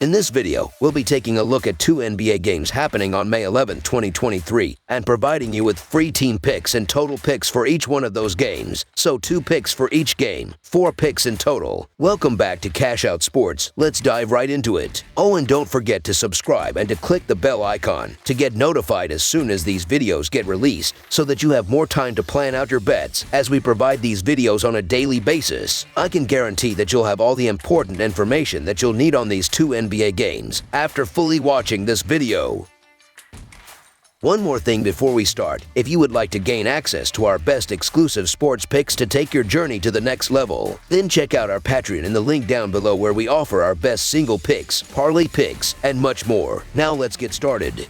In this video, we'll be taking a look at 2 NBA games happening on May 11, 2023, and providing you with free team picks and total picks for each one of those games. So 2 picks for each game, 4 picks in total. Welcome back to Cash Out Sports. Let's dive right into it. Oh, and don't forget to subscribe and to click the bell icon to get notified as soon as these videos get released, so that you have more time to plan out your bets as we provide these videos on a daily basis. I can guarantee that you'll have all the important information that you'll need on these 2 NBA games after fully watching this video. One more thing before we start. If you would like to gain access to our best exclusive sports picks to take your journey to the next level, then check out our Patreon in the link down below, where we offer our best single picks, parlay picks, and much more. Now let's get started.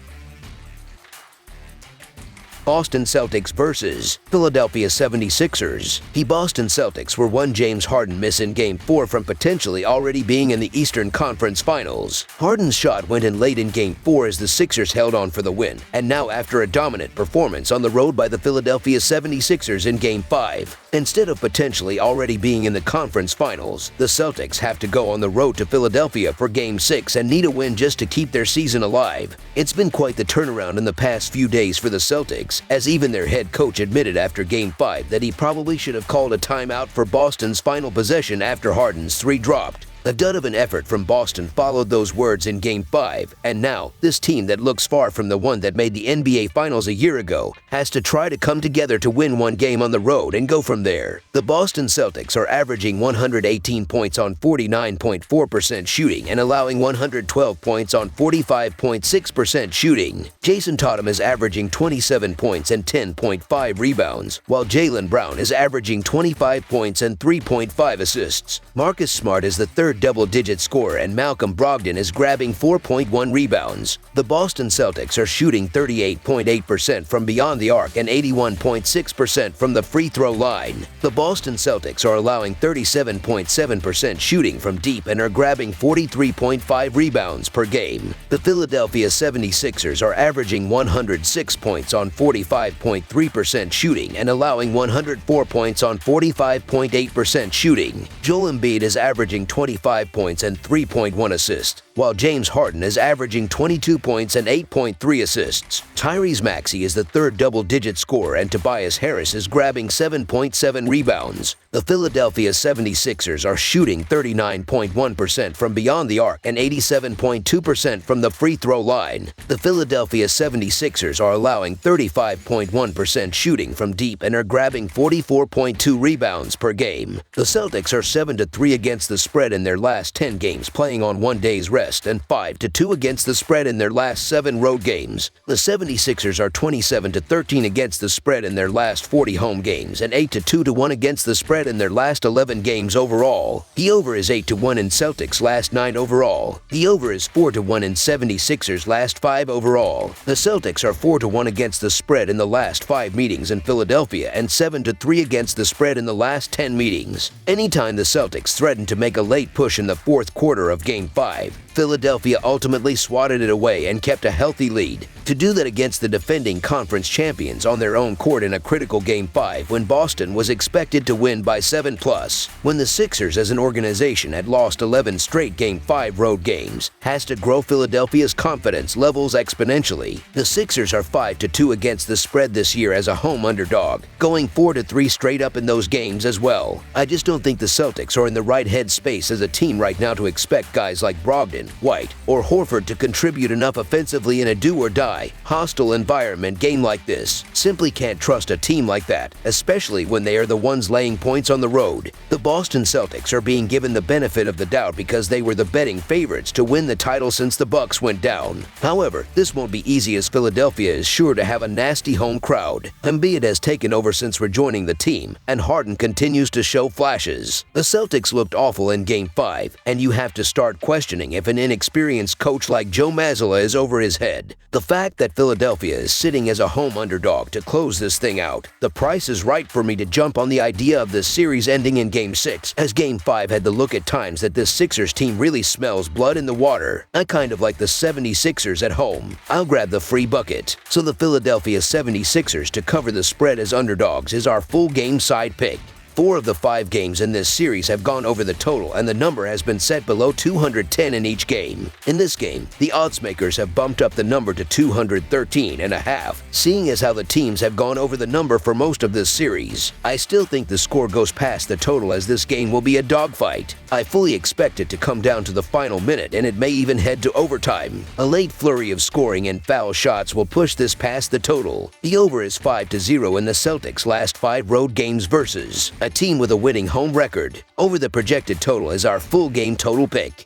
Boston Celtics versus Philadelphia 76ers. The Boston Celtics were one James Harden miss in Game 4 from potentially already being in the Eastern Conference Finals. Harden's shot went in late in Game 4 as the Sixers held on for the win, and now after a dominant performance on the road by the Philadelphia 76ers in Game 5, instead of potentially already being in the conference finals, the Celtics have to go on the road to Philadelphia for Game 6 and need a win just to keep their season alive. It's been quite the turnaround in the past few days for the Celtics, as even their head coach admitted after Game 5 that he probably should have called a timeout for Boston's final possession after Harden's 3 dropped. A dud of an effort from Boston followed those words in Game 5, and now this team that looks far from the one that made the NBA Finals a year ago has to try to come together to win one game on the road and go from there. The Boston Celtics are averaging 118 points on 49.4% shooting and allowing 112 points on 45.6% shooting. Jason Tatum is averaging 27 points and 10.5 rebounds, while Jaylen Brown is averaging 25 points and 3.5 assists. Marcus Smart is the third double-digit scorer, and Malcolm Brogdon is grabbing 4.1 rebounds. The Boston Celtics are shooting 38.8% from beyond the arc and 81.6% from the free throw line. The Boston Celtics are allowing 37.7% shooting from deep and are grabbing 43.5 rebounds per game. The Philadelphia 76ers are averaging 106 points on 45.3% shooting and allowing 104 points on 45.8% shooting. Joel Embiid is averaging 25 points and 3.1 assists, while James Harden is averaging 22 points and 8.3 assists. Tyrese Maxey is the third double-digit scorer, and Tobias Harris is grabbing 7.7 rebounds. The Philadelphia 76ers are shooting 39.1% from beyond the arc and 87.2% from the free throw line. The Philadelphia 76ers are allowing 35.1% shooting from deep and are grabbing 44.2 rebounds per game. The Celtics are 7-3 against the spread in their last 10 games playing on 1 day's rest, and 5-2 against the spread in their last 7 road games. The 76ers are 27-13 against the spread in their last 40 home games and 8-2-1 against the spread in their last 11 games overall. The over is 8-1 in Celtics' last 9 overall. The over is 4-1 in 76ers' last 5 overall. The Celtics are 4-1 against the spread in the last 5 meetings in Philadelphia and 7-3 against the spread in the last 10 meetings. Anytime the Celtics threatened to make a late push in the 4th quarter of Game 5, Philadelphia ultimately swatted it away and kept a healthy lead. To do that against the defending conference champions on their own court in a critical Game 5 when Boston was expected to win by 7+, when the Sixers as an organization had lost 11 straight Game 5 road games, has to grow Philadelphia's confidence levels exponentially. The Sixers are 5-2 against the spread this year as a home underdog, going 4-3 straight up in those games as well. I just don't think the Celtics are in the right headspace as a team right now to expect guys like Brogdon, White, or Horford to contribute enough offensively in a do-or-die, hostile environment game like this. Simply can't trust a team like that, especially when they are the ones laying points on the road. The Boston Celtics are being given the benefit of the doubt because they were the betting favorites to win the title since the Bucks went down. However, this won't be easy, as Philadelphia is sure to have a nasty home crowd. Embiid has taken over since rejoining the team, and Harden continues to show flashes. The Celtics looked awful in Game 5, and you have to start questioning if an inexperienced coach like Joe Mazzulla is over his head. The fact that Philadelphia is sitting as a home underdog to close this thing out, the price is right for me to jump on the idea of this series ending in Game 6, as Game 5 had the look at times that this Sixers team really smells blood in the water. I kind of like the 76ers at home. I'll grab the free bucket. So the Philadelphia 76ers to cover the spread as underdogs is our full game side pick. 4 of the 5 games in this series have gone over the total, and the number has been set below 210 in each game. In this game, the odds makers have bumped up the number to 213.5, seeing as how the teams have gone over the number for most of this series. I still think the score goes past the total, as this game will be a dogfight. I fully expect it to come down to the final minute, and it may even head to overtime. A late flurry of scoring and foul shots will push this past the total. The over is 5-0 in the Celtics' last 5 road games versus a team with a winning home record. Over the projected total is our full game total pick.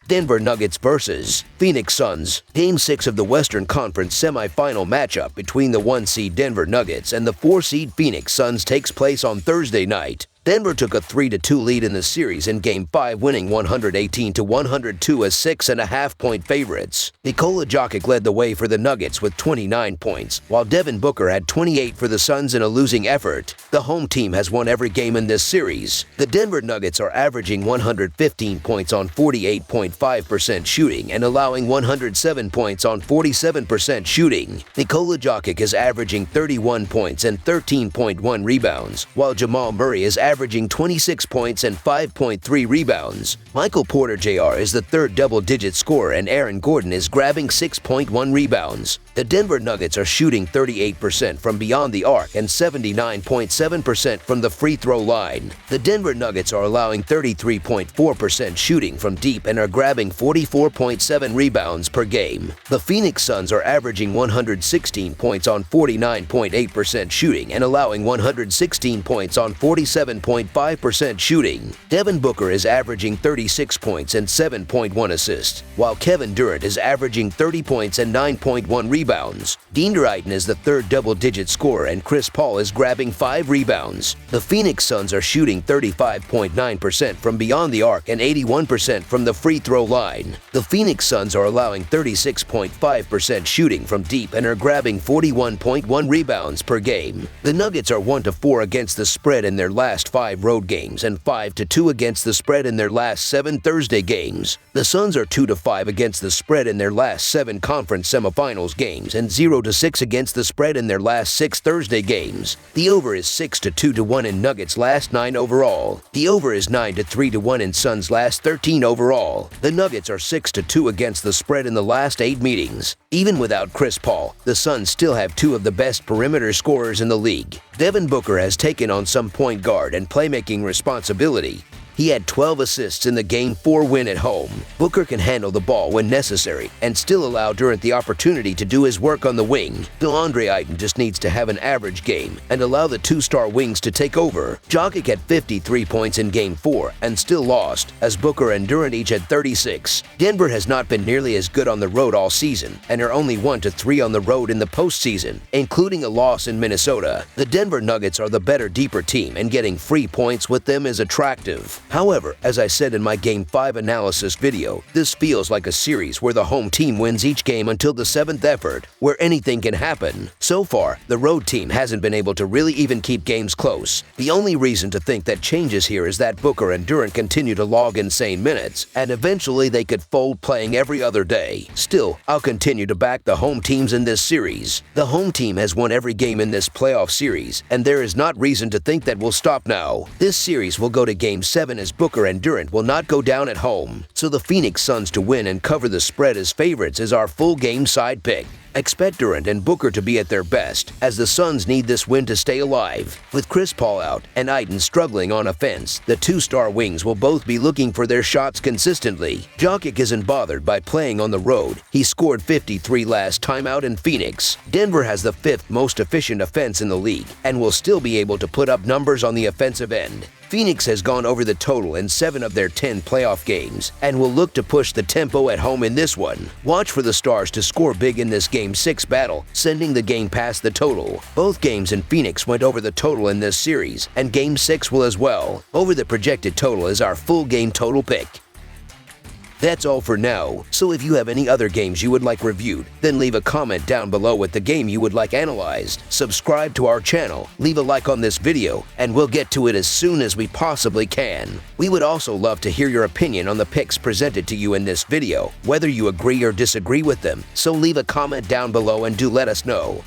Denver Nuggets versus Phoenix Suns. Game 6 of the Western Conference semifinal matchup between the 1-seed Denver Nuggets and the 4-seed Phoenix Suns takes place on Thursday night. Denver took a 3-2 lead in the series in Game 5, winning 118-102 as 6.5-point favorites. Nikola Jokic led the way for the Nuggets with 29 points, while Devin Booker had 28 for the Suns in a losing effort. The home team has won every game in this series. The Denver Nuggets are averaging 115 points on 48.5% shooting and allowing 107 points on 47% shooting. Nikola Jokic is averaging 31 points and 13.1 rebounds, while Jamal Murray is averaging 26 points and 5.3 rebounds. Michael Porter Jr. is the third double-digit scorer, and Aaron Gordon is grabbing 6.1 rebounds. The Denver Nuggets are shooting 38% from beyond the arc and 79.7% from the free throw line. The Denver Nuggets are allowing 33.4% shooting from deep and are grabbing 44.7 rebounds per game. The Phoenix Suns are averaging 116 points on 49.8% shooting and allowing 116 points on 47.5% shooting. Devin Booker is averaging 36 points and 7.1 assists, while Kevin Durant is averaging 30 points and 9.1 rebounds. Dean Drayton is the third double-digit scorer, and Chris Paul is grabbing 5 rebounds. The Phoenix Suns are shooting 35.9% from beyond the arc and 81% from the free throw line. The Phoenix Suns are allowing 36.5% shooting from deep and are grabbing 41.1 rebounds per game. The Nuggets are 1-4 against the spread in their last 5 road games and 5-2 against the spread in their last 7 Thursday games. The Suns are 2-5 against the spread in their last 7 conference semifinals games and 0-6 against the spread in their last 6 Thursday games. The over is 6-2-1 in Nuggets' last 9 overall. The over is 9-3-1 in Suns' last 13 overall. The Nuggets are 6-2 against the spread in the last 8 meetings. Even without Chris Paul, the Suns still have 2 of the best perimeter scorers in the league. Devin Booker has taken on some point guard and playmaking responsibility. He had 12 assists in the Game 4 win at home. Booker can handle the ball when necessary and still allow Durant the opportunity to do his work on the wing. DeAndre Ayton just needs to have an average game and allow the 2-star wings to take over. Jokic had 53 points in Game 4 and still lost, as Booker and Durant each had 36. Denver has not been nearly as good on the road all season and are only 1-3 on the road in the postseason, including a loss in Minnesota. The Denver Nuggets are the better, deeper team, and getting free points with them is attractive. However, as I said in my Game 5 analysis video, this feels like a series where the home team wins each game until the 7th effort, where anything can happen. So far, the road team hasn't been able to really even keep games close. The only reason to think that changes here is that Booker and Durant continue to log insane minutes, and eventually they could fold playing every other day. Still, I'll continue to back the home teams in this series. The home team has won every game in this playoff series, and there is not reason to think that will stop now. This series will go to Game 7 as Booker and Durant will not go down at home, so the Phoenix Suns to win and cover the spread as favorites is our full game side pick. Expect Durant and Booker to be at their best, as the Suns need this win to stay alive. With Chris Paul out and Ayton struggling on offense, the 2-star wings will both be looking for their shots consistently. Jokic isn't bothered by playing on the road. He scored 53 last time out in Phoenix. Denver has the 5th most efficient offense in the league and will still be able to put up numbers on the offensive end. Phoenix has gone over the total in 7 of their 10 playoff games and will look to push the tempo at home in this one. Watch for the Stars to score big in this Game 6 battle, sending the game past the total. Both games in Phoenix went over the total in this series, and Game 6 will as well. Over the projected total is our full game total pick. That's all for now, so if you have any other games you would like reviewed, then leave a comment down below with the game you would like analyzed. Subscribe to our channel, leave a like on this video, and we'll get to it as soon as we possibly can. We would also love to hear your opinion on the picks presented to you in this video, whether you agree or disagree with them, so leave a comment down below and do let us know.